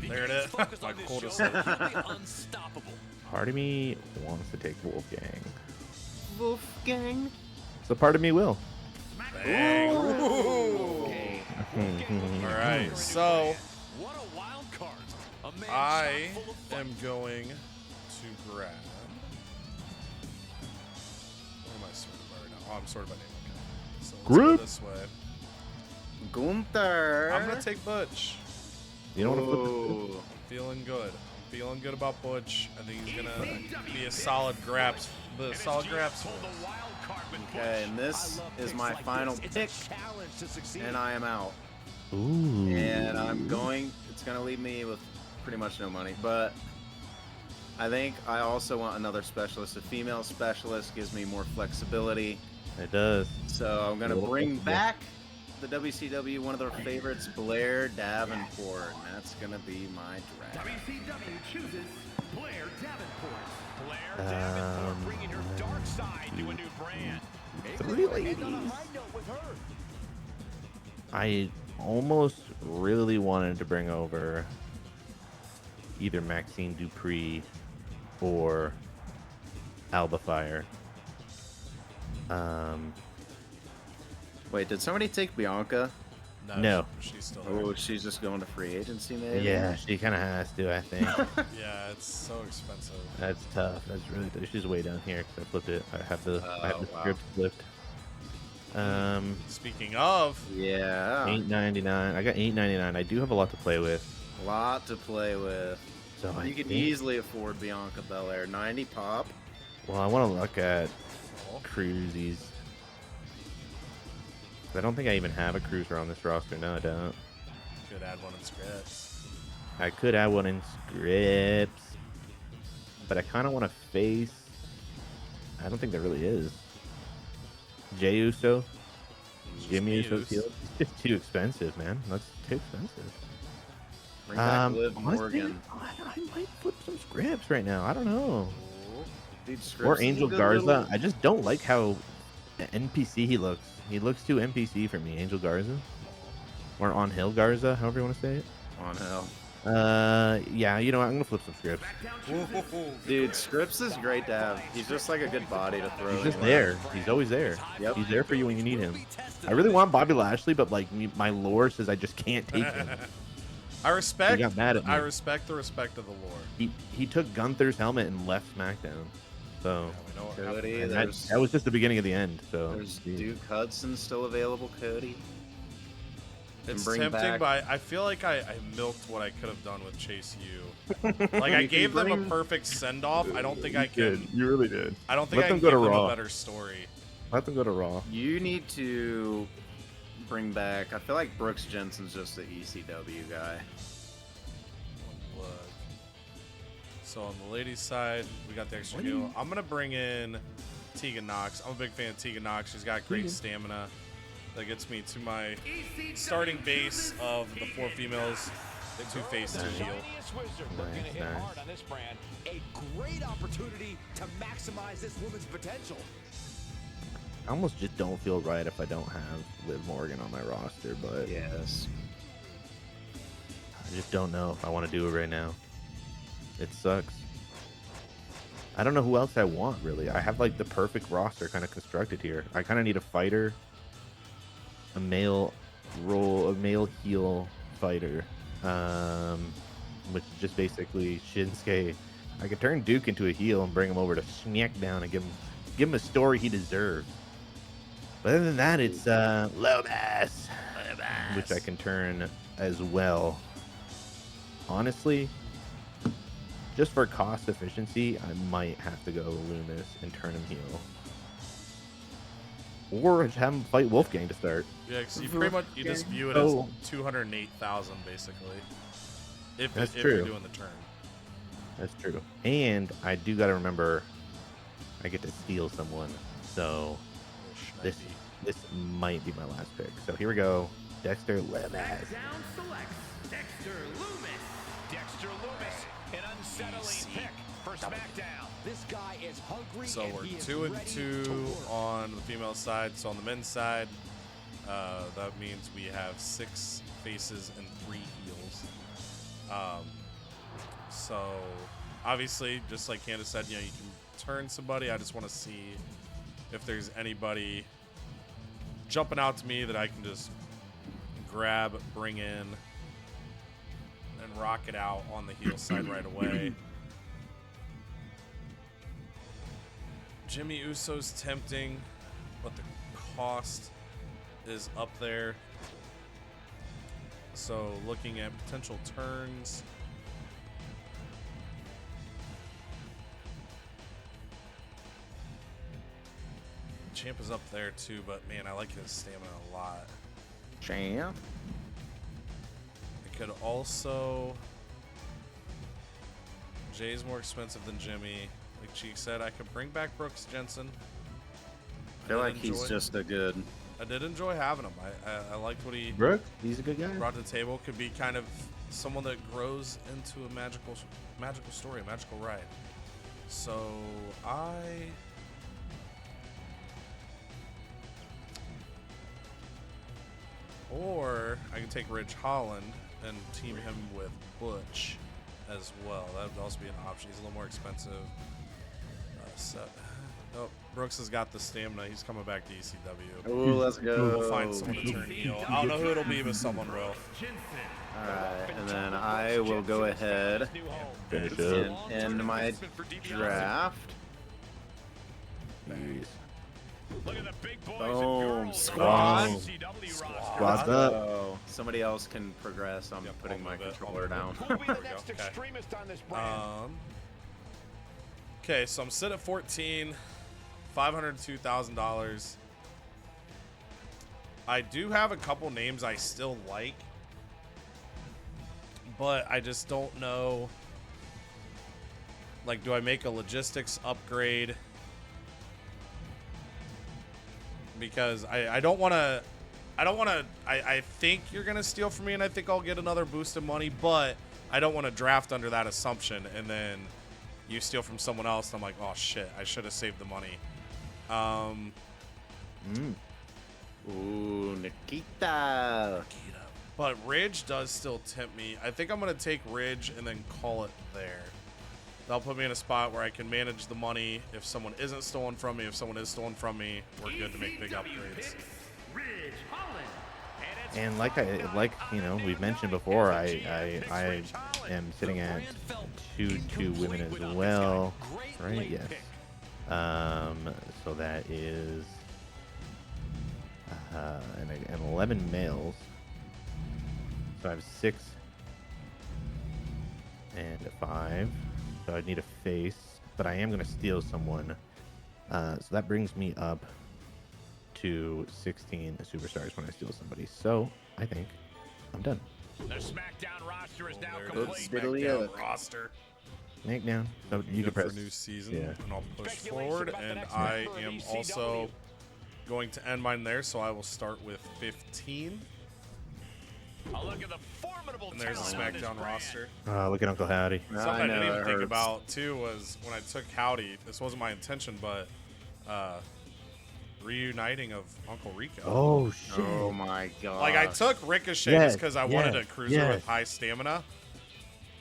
there it is. My coldest. Unstoppable. Part of me wants to take Wolfgang. Wolfgang. So part of me will. Bang. Okay. All right, so What a wild card. A man I chock full of fun. am going to grab. What am I sorted by right now? Oh, I'm sorted by name. Okay. So let's go Group. this way. Gunther. I'm gonna take Butch. You don't want to flip Ooh. Feeling good. I'm feeling good about Butch. I think he's gonna be a solid graps. The solid graps. Pull the wild card with Okay, and this I love is picks my like final this. pick, It's a challenge to succeed. and I am out. Ooh. And it's gonna leave me with pretty much no money, but I think I also want another specialist. A female specialist gives me more flexibility. It does. So I'm gonna Cool. bring back the WCW, one of their favorites, Blair Davenport. And that's gonna be my draft. WCW chooses Blair Davenport. Blair Davenport bringing her dark side to a new brand. Three ladies. I almost really wanted to bring over either Maxine Dupree or Alba Fire. Wait, did somebody take Bianca? No. She's still there. Oh, she's just going to free agency, maybe? Yeah, she kind of has to, I think. Yeah, it's so expensive. That's tough. That's really tough. She's way down here because I flipped it. I have the wow. script flipped. Speaking of, Yeah. $8.99. I got $8.99. I do have a lot to play with. A lot to play with. So I You can think- easily afford Bianca Belair. 90 pop. Well, I want to look at cruisies. I don't think I even have a cruiser on this roster. No, I don't. could add one in scripts. I could add one in scripts, but I kind of want to face. I don't think there really is. Jey Uso, Jimmy Uso's heel. It's just too expensive, man. That's too expensive. Bring back Liv Honestly, Morgan. I might flip some scripts right now. I don't know. Dude, Scripps Or is a Angel good Garza. little- I just don't like how NPC he looks. He looks too NPC for me. Angel Garza, or On Hill Garza, however you want to say it. On hell. Yeah, you know what? I'm gonna flip some scripts. Dude, Scripps is great to have. He's just like a good body to throw. He's just anywhere. there. He's always there. Yep. He's there for you when you need him. I really want Bobby Lashley, but like my lore says I just can't take him. I respect. He got mad at me. I respect the respect of the lore. He took Gunther's helmet and left SmackDown. So Yeah, we know what Cody, happened. and there's, that was just the beginning of the end. So there's Duke Hudson still available, Cody. It's bring tempting, back- but I feel like I milked what I could have done with Chase U. Like I You can gave them a bring- perfect send off. I don't think I can. You really did. I don't think Let I them can go to give them Raw. a better story. Let them go to Raw. You need to bring back. I feel like Brooks Jensen's just the ECW guy. Look. So on the ladies' side, we got the extra deal. I'm gonna bring in Tegan Knox. I'm a big fan of Tegan Knox. She's got great stamina. That gets me to my starting base of the 4 females, the 2 face, 2 heel. We're gonna hit Nice. hard on this brand. A great opportunity to maximize this woman's potential. I almost just don't feel right if I don't have Liv Morgan on my roster, but Yes. I just don't know if I want to do it right now. It sucks. I don't know who else I want, really. I have like the perfect roster kind of constructed here. I kind of need a fighter, a male heel fighter, which is just basically Shinsuke. I could turn Duke into a heel and bring him over to Smackdown and give him a story he deserves. But other than that, it's Lobas, which I can turn as well. Honestly, just for cost efficiency, I might have to go Loomis and turn him heel. Or just have him fight Wolfgang to start. Yeah, because you pretty much you just view it Oh. as 208,000 basically. That's if true. you're doing the turn. That's true. And I do got to remember, I get to steal someone. So this might be my last pick. So here we go. Dexter Loomis. Smackdown selects Dexter Loomis. Dexter Loomis, an unsettling pick for Smackdown. This guy is hungry. So and we're he is 2 and ready 2 to work. on the female side. So on the men's side, that means we have 6 faces and 3 heels. So obviously, just like Candace said, you know, you can turn somebody. I just want to see if there's anybody jumping out to me that I can just grab, bring in, and rock it out on the heel side right away. Jimmy Uso's tempting, but the cost is up there. So looking at potential turns. Champ is up there too, but man, I like his stamina a lot. Champ. I could also... Jay's more expensive than Jimmy. Like Cheek said, I could bring back Brooks Jensen. I feel like he's just a good. I did enjoy having him. I liked what he Brooke, he's a good guy. brought to the table. Could be kind of someone that grows into a magical story, a magical ride. So or I can take Ridge Holland and team him with Butch as well. That would also be an option. He's a little more expensive. Oh, Brooks has got the stamina. He's coming back to ECW. Oh, let's go. We'll find someone to turn heel. I don't know who it'll be, but someone will. All right, and then I will go ahead Finish up. and end my draft. Jeez. Look at the big boys Boom. and girls. Squad. on the ECW roster. Squad's up. Oh, somebody else can progress. I'm Yep, putting I'll my move it. controller I'll down. move Who will be the There we next go. Okay. extremist on this brand? Okay, so I'm sitting at 14, $502,000. I do have a couple names I still like, but I just don't know. Like, do I make a logistics upgrade? Because I don't want to. I think you're gonna steal from me, and I think I'll get another boost of money, but I don't want to draft under that assumption, and then you steal from someone else, and I'm like, oh shit, I should have saved the money. Ooh, Nikita. But Ridge does still tempt me. I think I'm gonna take Ridge and then call it there. That'll put me in a spot where I can manage the money. If someone isn't stolen from me, if someone is stolen from me, we're good to make big upgrades. Ridge Holland. And like you know, we've mentioned before, I am sitting at 2 women as well, right? Yes. So that is and 11 males. So I have 6 and 5. So I need a face, but I am going to steal someone. So that brings me up to 16 superstars when I steal somebody. So I think I'm done. The SmackDown roster is now There it complete. is, Diddly SmackDown oak. roster. Make down. So you can Good press. for new season, Yeah. and I'll push Speculation forward, about the and next I member of am ECW. also going to end mine there, so I will start with 15. A look at the formidable And there's a talent on this SmackDown brand. roster. Look at Uncle Howdy. Something I didn't know, even it think hurts. about too was when I took Howdy. This wasn't my intention, but reuniting of Uncle Rico. Oh shit! Oh my god. Like I took Ricochet Yes, just because I wanted yes, a cruiser yes. with high stamina.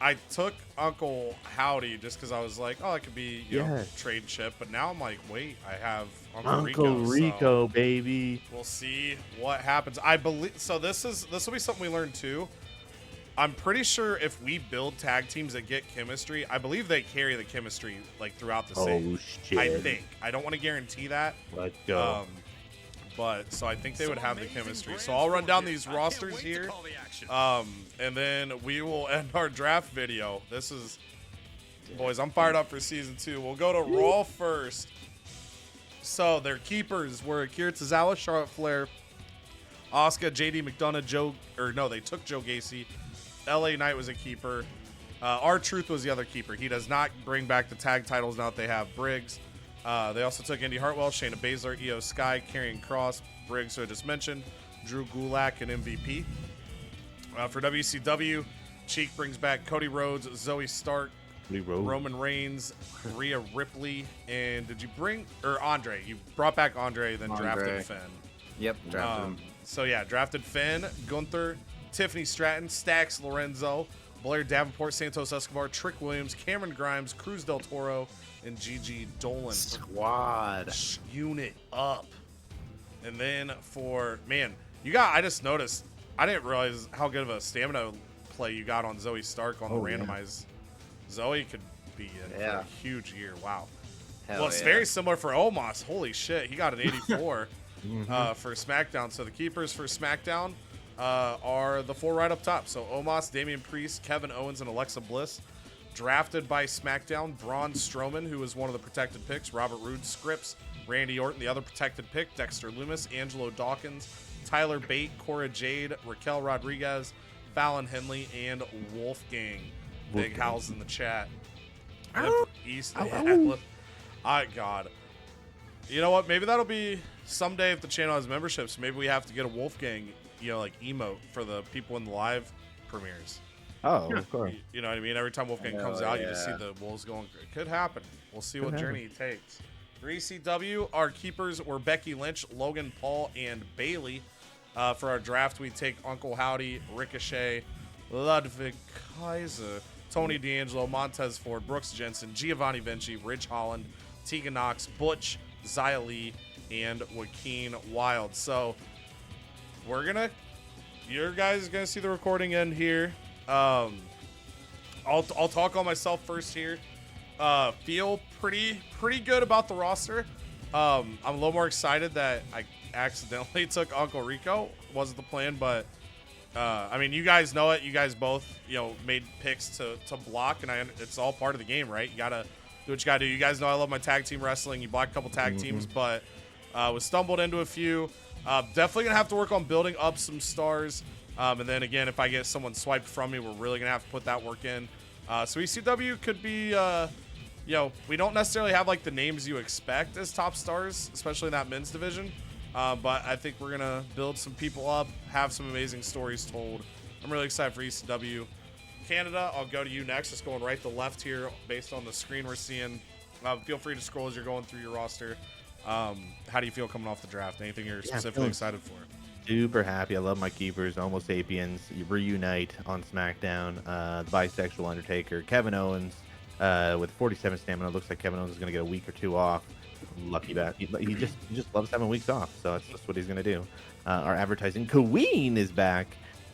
I took Uncle Howdy just because I was like, oh, it could be you know, Yes. trade chip. But now I'm like, wait, I have Uncle Uncle Rico, so baby. we'll see what happens. I believe so. This will be something we learn too. I'm pretty sure if we build tag teams that get chemistry, I believe they carry the chemistry like throughout the season. Oh shit! I think. I don't want to guarantee that. Let's go. But so I think they would have the chemistry. So I'll run down these rosters here. And then we will end our draft video. This is, boys, I'm fired up for season 2. We'll go to Raw first. So their keepers were Akira Tozawa, Charlotte Flair, Asuka, JD McDonough, they took Joe Gacy, LA Knight was a keeper. R-Truth was the other keeper. He does not bring back the tag titles now that they have Briggs. They also took Indy Hartwell, Shayna Baszler, Io Sky, Karrion Kross, Briggs, who I just mentioned, Drew Gulak, and MVP. For WCW, Cheek brings back Cody Rhodes, Zoe Stark, Roman Reigns, Rhea Ripley, and did you bring Andre? You brought back Andre, then drafted Finn. Yep, drafted him. So yeah, drafted Finn, Gunther, Tiffany Stratton, Stax Lorenzo, Blair Davenport, Santos Escobar, Trick Williams, Cameron Grimes, Cruz del Toro, and Gigi Dolan. Squad. Unit up. And then I just noticed, I didn't realize how good of a stamina play you got on Zoe Stark on the randomized. Zoe could be in for a huge year. Wow. It's very similar for Omos. Holy shit, he got an 84 for SmackDown. So the keepers for SmackDown are the 4 right up top. So Omos, Damian Priest, Kevin Owens, and Alexa Bliss. Drafted by SmackDown, Braun Strowman, who was one of the protected picks, Robert Roode, Scripps, Randy Orton, the other protected pick, Dexter Lumis, Angelo Dawkins, Tyler Bate, Cora Jade, Raquel Rodriguez, Fallon Henley, and Wolfgang. Big Howls in the chat. East. God. You know what? Maybe that'll be someday if the channel has memberships. Maybe we have to get a Wolfgang, like emote for the people in the live premieres. Oh, of course. You know what I mean? Every time Wolfgang comes out, you just see the wolves going. It could happen. We'll see what journey he takes. For ECW, our keepers were Becky Lynch, Logan Paul, and Bailey. For our draft, we take Uncle Howdy, Ricochet, Ludwig Kaiser, Tony D'Angelo, Montez Ford, Brooks Jensen, Giovanni Vinci, Ridge Holland, Tegan Knox, Butch, Xia Li, and Joaquin Wilde. So your guys are gonna see the recording end here. I'll talk on myself first here. Feel pretty good about the roster. I'm a little more excited that I accidentally took Uncle Rico. Wasn't the plan, but you guys know it. You guys both, made picks to block, and it's all part of the game, right? You gotta do what you gotta do. You guys know I love my tag team wrestling. You blocked a couple tag teams, but was stumbled into a few. Definitely gonna have to work on building up some stars. And then again, if I get someone swiped from me, we're really gonna have to put that work in. So ECW could be, we don't necessarily have like the names you expect as top stars, especially in that men's division. But I think we're gonna build some people up, have some amazing stories told. I'm really excited for ECW. Canada, I'll go to you next. Just going right to left here based on the screen we're seeing. Feel free to scroll as you're going through your roster. How do you feel coming off the draft? Anything you're specifically excited for? Super happy. I love my keepers. Homo sapiens reunite on SmackDown. The bisexual Undertaker, Kevin Owens, with 47 stamina. Looks like Kevin Owens is going to get a week or two off. Lucky bat. He just loves having weeks off, so that's just what he's going to do. Our advertising queen is back,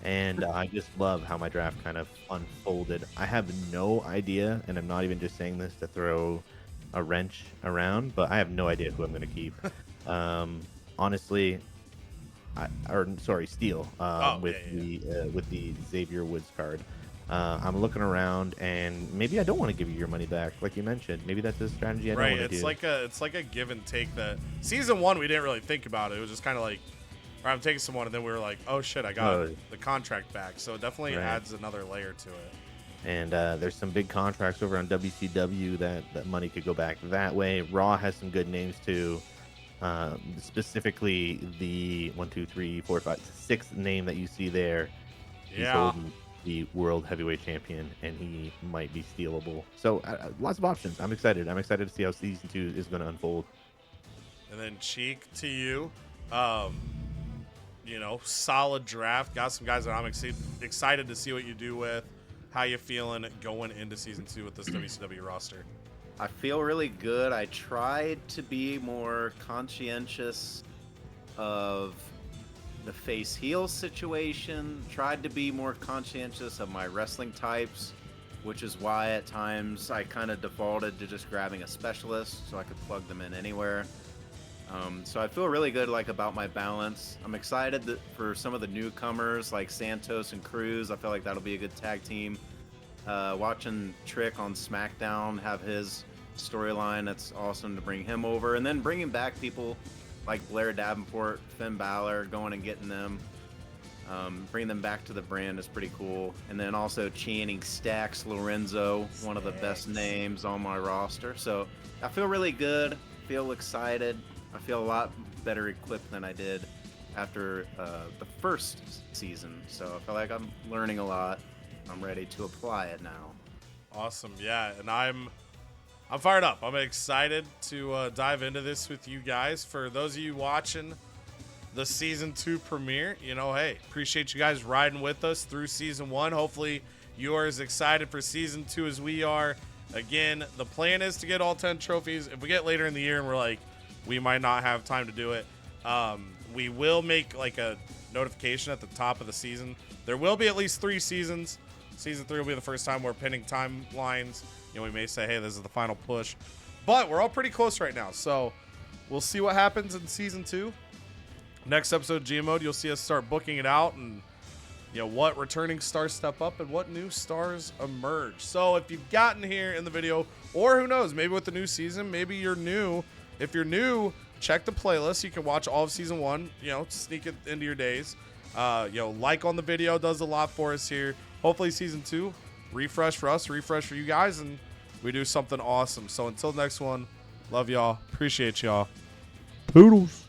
and I just love how my draft kind of unfolded. I have no idea, and I'm not even just saying this to throw a wrench around, but I have no idea who I'm going to keep. Honestly, Steel with the Xavier Woods card. I'm looking around, and maybe I don't want to give you your money back, like you mentioned. Maybe that's a strategy I don't want to do. It's like a give and take. That season 1 we didn't really think about it. It was just kind of like, all right, I'm taking someone, and then we were like, oh shit, I got the contract back. So it definitely adds another layer to it. And there's some big contracts over on WCW that money could go back that way. Raw has some good names too. Specifically the 1, 2, 3, 4, 5, 6th name that you see there. He's holding the world heavyweight champion, and he might be stealable. So lots of options. I'm excited. I'm excited to see how season 2 is going to unfold. And then Cheek to you. Solid draft. Got some guys that I'm excited to see what you do with. How you feeling going into season 2 with this WCW roster? I feel really good. I tried to be more conscientious of the face-heel situation, tried to be more conscientious of my wrestling types, which is why at times I kind of defaulted to just grabbing a specialist so I could plug them in anywhere. So I feel really good about my balance. I'm excited for some of the newcomers like Santos and Cruz. I feel like that'll be a good tag team. Watching Trick on SmackDown have his storyline, that's awesome to bring him over. And then bringing back people like Blair Davenport, Finn Balor, going and getting them. Bringing them back to the brand is pretty cool. And then also chanting Stax Lorenzo, one of the best names on my roster. So I feel really good, feel excited. I feel a lot better equipped than I did after the first season. So I feel like I'm learning a lot. I'm ready to apply it now. Awesome. Yeah, and I'm fired up. I'm excited to dive into this with you guys. For those of you watching the season 2 premiere, hey, appreciate you guys riding with us through season 1. Hopefully you are as excited for season 2 as we are. Again, the plan is to get all 10 trophies. If we get later in the year and we're like, we might not have time to do it, we will make like a notification at the top of the season. There will be at least 3 seasons. Season 3 will be the first time we're pinning timelines. We may say, hey, this is the final push. But we're all pretty close right now. So we'll see what happens in season 2. Next episode of GM Mode, you'll see us start booking it out and what returning stars step up and what new stars emerge. So if you've gotten here in the video, or who knows, maybe with the new season, maybe you're new. If you're new, check the playlist. You can watch all of season 1, sneak it into your days. Like on the video does a lot for us here. Hopefully season 2, refresh for us, refresh for you guys, and we do something awesome. So until next one, love y'all. Appreciate y'all. Poodles.